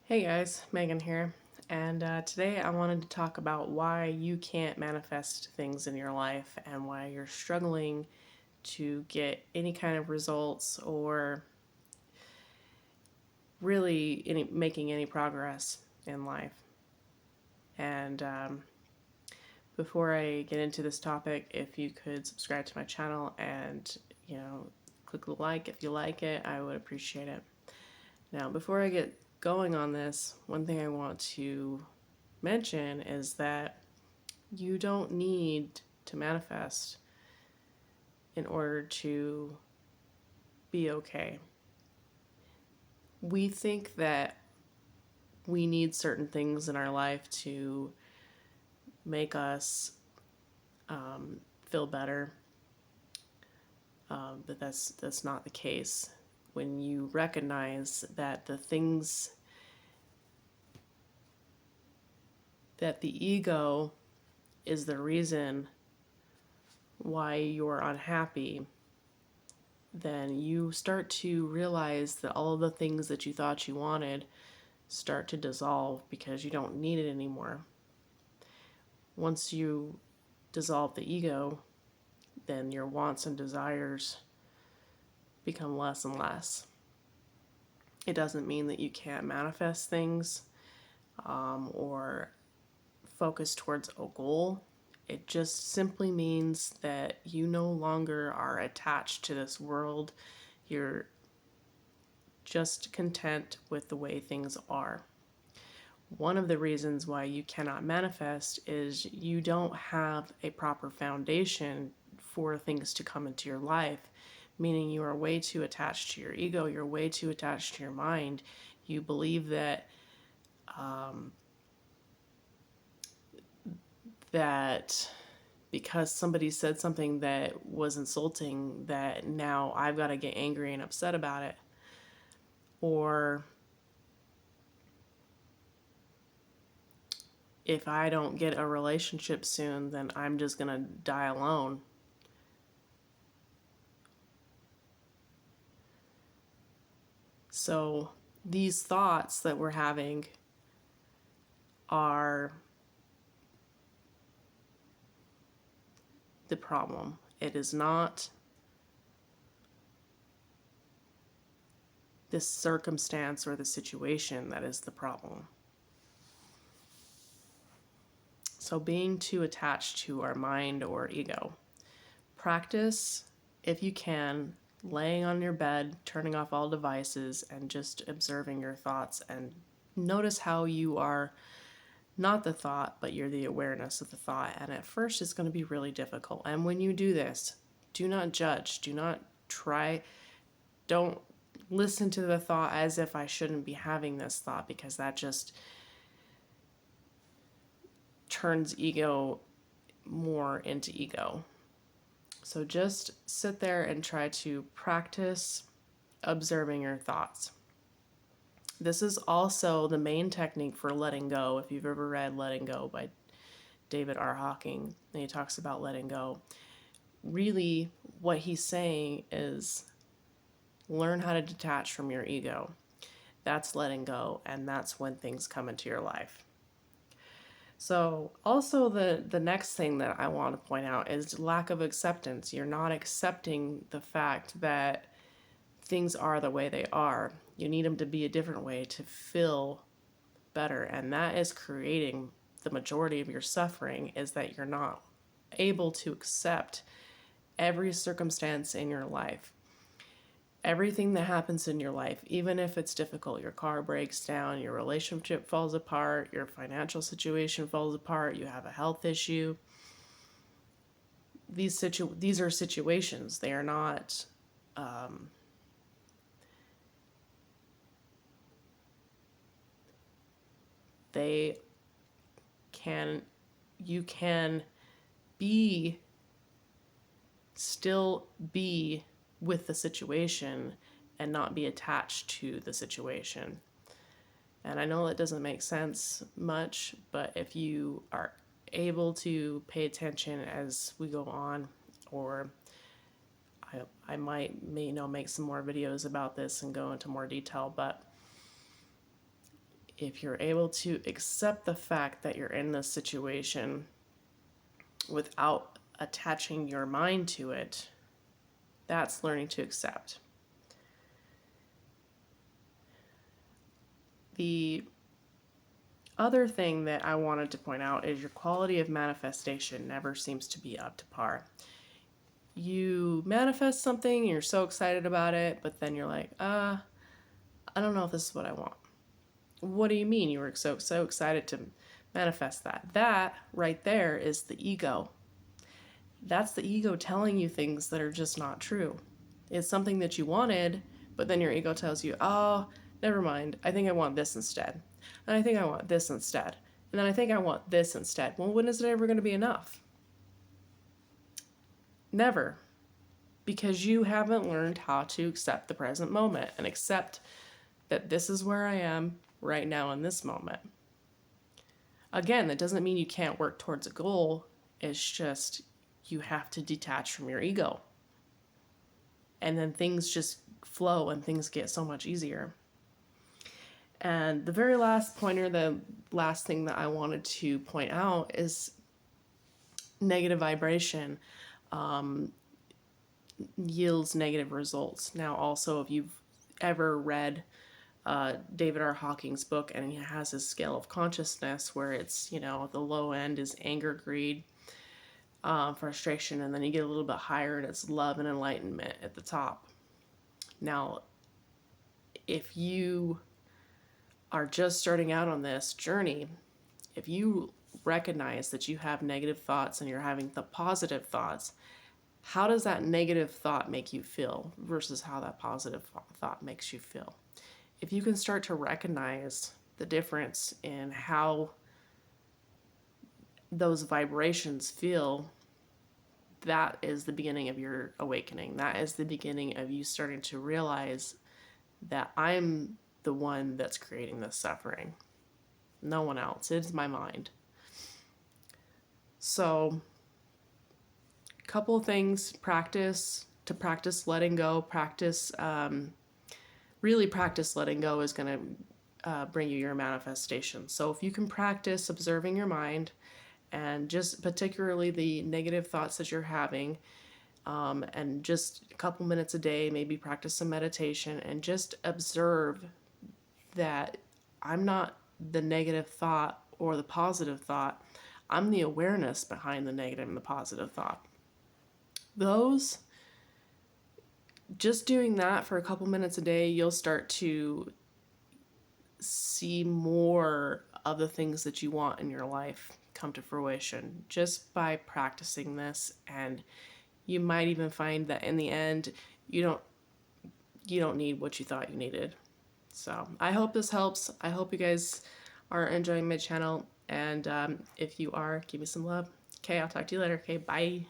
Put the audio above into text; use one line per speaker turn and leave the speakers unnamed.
Hey guys, Megan here, and today I wanted to talk about why you can't manifest things in your life and why you're struggling to get any kind of results or really making any progress in life. And before I get into this topic, if you could subscribe to my channel and, click the like if you like it, I would appreciate it. Now, before I get going on this, one thing I want to mention is that you don't need to manifest in order to be okay. We think that we need certain things in our life to make us feel better, but that's not the case. When you recognize that the things that the ego is the reason why you're unhappy, then you start to realize that all of the things that you thought you wanted start to dissolve because you don't need it anymore. Once you dissolve the ego, then your wants and desires become less and less. It doesn't mean that you can't manifest things or focus towards a goal. It just simply means that you no longer are attached to this world. You're just content with the way things are. One of the reasons why you cannot manifest is you don't have a proper foundation for things to come into your life, meaning you are way too attached to your ego, you're way too attached to your mind. You believe that that because somebody said something that was insulting, that now I've got to get angry and upset about it. Or if I don't get a relationship soon, then I'm just going to die alone. So these thoughts that we're having are the problem. It is not this circumstance or the situation that is the problem. So being too attached to our mind or ego. Practice, if you can, laying on your bed, turning off all devices, and just observing your thoughts, and notice how you are not the thought, but you're the awareness of the thought. And at first it's going to be really difficult. And when you do this, do not judge, do not try, don't listen to the thought as if I shouldn't be having this thought, because that just turns ego more into ego. So just sit there and try to practice observing your thoughts. This is also the main technique for letting go. If you've ever read Letting Go by David R. Hawking, and he talks about letting go, really what he's saying is learn how to detach from your ego. That's letting go, and that's when things come into your life. So also the next thing that I want to point out is lack of acceptance. You're not accepting the fact that things are the way they are. You need them to be a different way to feel better, and that is creating the majority of your suffering, is that you're not able to accept every circumstance in your life. Everything that happens in your life, even if it's difficult, your car breaks down, your relationship falls apart, your financial situation falls apart, you have a health issue. These are situations. They are not they can you can be still be with the situation and not be attached to the situation. And I know that doesn't make sense much, but if you are able to pay attention as we go on, or I might make some more videos about this and go into more detail, but if you're able to accept the fact that you're in this situation without attaching your mind to it, that's learning to accept. The other thing that I wanted to point out is your quality of manifestation never seems to be up to par. You manifest something and you're so excited about it, but then you're like, I don't know if this is what I want. What do you mean you were so excited to manifest that? That right there is the ego. That's the ego telling you things that are just not true. It's something that you wanted, but then your ego tells you, oh, never mind. I think I want this instead. And I think I want this instead. And then I think I want this instead. Well, when is it ever going to be enough? Never. Because you haven't learned how to accept the present moment and accept that this is where I am right now in this moment. Again, that doesn't mean you can't work towards a goal. It's just you have to detach from your ego. And then things just flow and things get so much easier. And the very last pointer, the last thing that I wanted to point out is negative vibration yields negative results. Now, also, if you've ever read David R. Hawking's book, and he has his scale of consciousness where it's, the low end is anger, greed, frustration, and then you get a little bit higher and it's love and enlightenment at the top. Now, if you are just starting out on this journey, if you recognize that you have negative thoughts and you're having the positive thoughts, how does that negative thought make you feel versus how that positive thought makes you feel? If you can start to recognize the difference in how those vibrations feel, that is the beginning of your awakening. That is the beginning of you starting to realize that I'm the one that's creating this suffering. No one else. It's my mind. So, a couple of things. Practice letting go. Really practice letting go is going to bring you your manifestation. So if you can practice observing your mind and just particularly the negative thoughts that you're having, and just a couple minutes a day, maybe practice some meditation and just observe that I'm not the negative thought or the positive thought. I'm the awareness behind the negative and the positive thought. Just doing that for a couple minutes a day, you'll start to see more of the things that you want in your life come to fruition just by practicing this. And you might even find that in the end, you don't need what you thought you needed. So I hope this helps. I hope you guys are enjoying my channel. And if you are, give me some love. Okay, I'll talk to you later. Okay, bye.